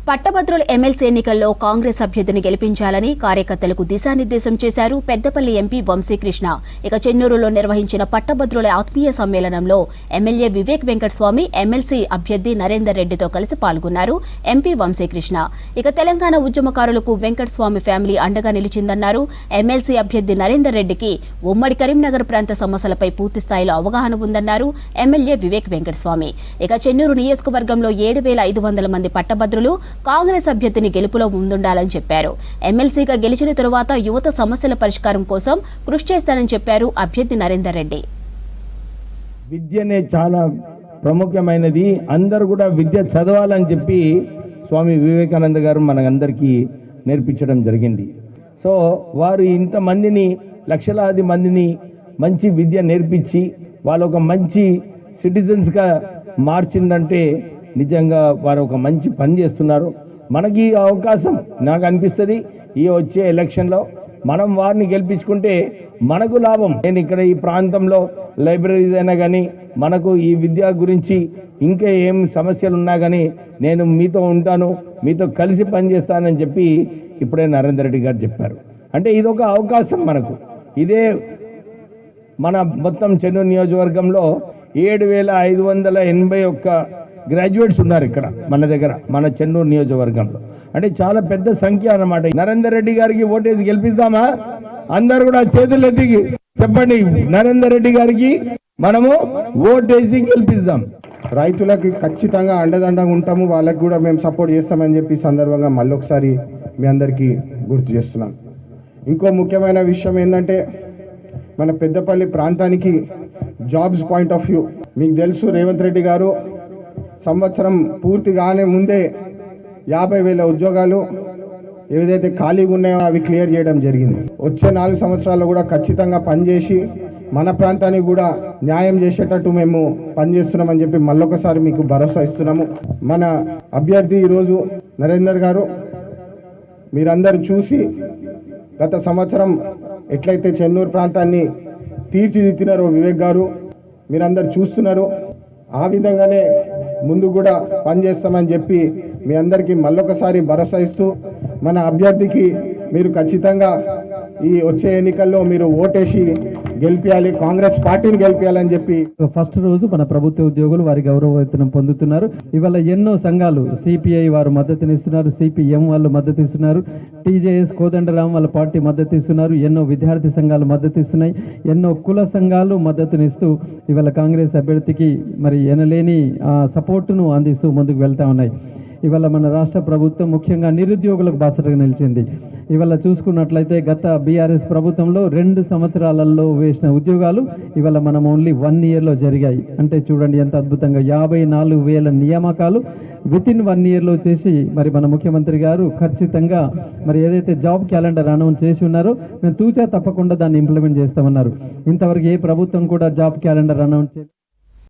పట్టభద్రుల ఎమ్మెల్సీ ఎన్నికల్లో కాంగ్రెస్ అభ్యర్థిని గెలిపించాలని కార్యకర్తలకు దిశానిర్దేశం చేశారు పెద్దపల్లి ఎంపీ వంశీకృష్ణ. ఇక చెన్నూరులో నిర్వహించిన పట్టభద్రుల ఆత్మీయ సమ్మేళనంలో ఎమ్మెల్యే వివేక్ వెంకటస్వామి ఎమ్మెల్సీ అభ్యర్థి నరేందర్ రెడ్డితో కలిసి పాల్గొన్నారు ఎంపీ వంశీకృష్ణ. ఇక తెలంగాణ ఉద్యమకారులకు వెంకటస్వామి ఫ్యామిలీ అండగా నిలిచిందన్నారు. ఎమ్మెల్సీ అభ్యర్థి నరేందర్ రెడ్డికి ఉమ్మడి కరీంనగర్ ప్రాంత సమస్యలపై పూర్తి స్థాయిలో అవగాహన ఉందన్నారు ఎమ్మెల్యే వివేక్ వెంకటస్వామి. ఇక చెన్నూరు నియోజకవర్గంలో 7,500 మంది పట్టభద్రులు కాంగ్రెస్ అభ్యర్థిని గెలుపులో ముందుండాలని చెప్పారు. ఎమ్మెల్సీగా గెలిచిన తరువాత యువత సమస్యల పరిష్కారం కోసం కృషి చేస్తానని చెప్పారు అభ్యర్థి నరేందర్ రెడ్డి. విద్యనే చాలా ప్రముఖమైనది, అందరూ కూడా విద్య చదవాలని చెప్పి స్వామి వివేకానంద గారు మనందరికీ నేర్పించడం జరిగింది. సో వారు ఇంతమందిని, లక్షలాది మందిని మంచి విద్య నేర్పించి వాళ్ళు ఒక మంచి సిటిజన్స్గా మార్చిందంటే నిజంగా వారు ఒక మంచి పని చేస్తున్నారు. మనకి అవకాశం నాకు అనిపిస్తుంది, ఈ వచ్చే ఎలక్షన్లో మనం వారిని గెలిపించుకుంటే మనకు లాభం. నేను ఇక్కడ ఈ ప్రాంతంలో లైబ్రరీస్ అయినా కానీ మనకు ఈ విద్య గురించి ఇంకా ఏం సమస్యలు ఉన్నా కానీ నేను మీతో ఉంటాను, మీతో కలిసి పనిచేస్తానని చెప్పి ఇప్పుడే నరేందర్ రెడ్డి గారు చెప్పారు. అంటే ఇదొక అవకాశం మనకు. ఇదే మన మొత్తం చెన్నూరు నియోజకవర్గంలో 7,581 గ్రాడ్యుయేట్స్ ఉన్నారు ఇక్కడ మన దగ్గర, మన చెన్నూరు నియోజకవర్గంలో. అంటే చాలా పెద్ద సంఖ్య అన్నమాట. నరేందర్ రెడ్డి గారికి ఓటేసి గెలిపిస్తామా? అందరు కూడా చేతులు ఎత్తి చెప్పండి, నరేందర్ రెడ్డి గారికి మనము ఓటేసి గెలిపిస్తాం. రైతులకి ఖచ్చితంగా అండదండగా ఉంటాము, వాళ్ళకి కూడా మేము సపోర్ట్ చేస్తామని చెప్పి సందర్భంగా మళ్ళొకసారి మీ అందరికీ గుర్తు చేస్తున్నాను. ఇంకో ముఖ్యమైన విషయం ఏంటంటే మన పెద్దపల్లి ప్రాంతానికి జాబ్స్ పాయింట్ ఆఫ్ వ్యూ మీకు తెలుసు, రేవంత్ రెడ్డి గారు సంవత్సరం పూర్తిగానే ముందే 50,000 ఉద్యోగాలు ఏదైతే ఖాళీగా ఉన్నాయో అవి క్లియర్ చేయడం జరిగింది. వచ్చే 4 సంవత్సరాల్లో కూడా ఖచ్చితంగా పనిచేసి మన ప్రాంతానికి కూడా న్యాయం చేసేటట్టు మేము పనిచేస్తున్నామని చెప్పి మళ్ళొకసారి మీకు భరోసా ఇస్తున్నాము. మన అభ్యర్థి ఈరోజు నరేందర్ గారు, మీరందరూ చూసి గత సంవత్సరం ఎట్లయితే చెన్నూరు ప్రాంతాన్ని తీర్చిదిద్దినారో వివేక్ గారు మీరందరూ చూస్తున్నారు. ఆ విధంగానే ముందు కూడా పనిచేస్తామని చెప్పి మీ అందరికీ మళ్ళొకసారి భరోసా ఇస్తూ మన అభ్యర్థికి మీరు ఖచ్చితంగా ఈ వచ్చే ఎన్నికల్లో మీరు ఓటేసి గెలిపించాలి, కాంగ్రెస్ పార్టీని గెలిపించాలని చెప్పి. ఫస్ట్ రోజు మన ప్రభుత్వ ఉద్యోగులు వారి గౌరవ వేతనం పొందుతున్నారు. ఇవాళ ఎన్నో సంఘాలు, సిపిఐ వారు మద్దతునిస్తున్నారు, సిపిఎం వాళ్ళు మద్దతు ఇస్తున్నారు, టీజేఎస్ కోదండరాం వాళ్ళ పార్టీ మద్దతు ఇస్తున్నారు, ఎన్నో విద్యార్థి సంఘాలు మద్దతు ఇస్తున్నాయి, ఎన్నో కుల సంఘాలు మద్దతునిస్తూ ఇవాళ కాంగ్రెస్ అభ్యర్థికి మరి ఎనలేని సపోర్టును అందిస్తూ ముందుకు వెళ్తా ఉన్నాయి. ఇవాళ మన రాష్ట్ర ప్రభుత్వం ముఖ్యంగా నిరుద్యోగులకు బాసటగా నిలిచింది. ఇవాళ చూసుకున్నట్లయితే గత బీఆర్ఎస్ ప్రభుత్వంలో 2 సంవత్సరాలలో వేసిన ఉద్యోగాలు ఇవాళ మనం ఓన్లీ 1 ఇయర్లో జరిగాయి. అంటే చూడండి ఎంత అద్భుతంగా 54,000 నియామకాలు వితిన్ 1 ఇయర్లో చేసి మరి మన ముఖ్యమంత్రి గారు ఖచ్చితంగా మరి ఏదైతే జాబ్ క్యాలెండర్ అనౌన్స్ చేసి ఉన్నారో మేము తూచా తప్పకుండా దాన్ని ఇంప్లిమెంట్ చేస్తామన్నారు. ఇంతవరకు ఏ ప్రభుత్వం కూడా జాబ్ క్యాలెండర్ అనౌన్స్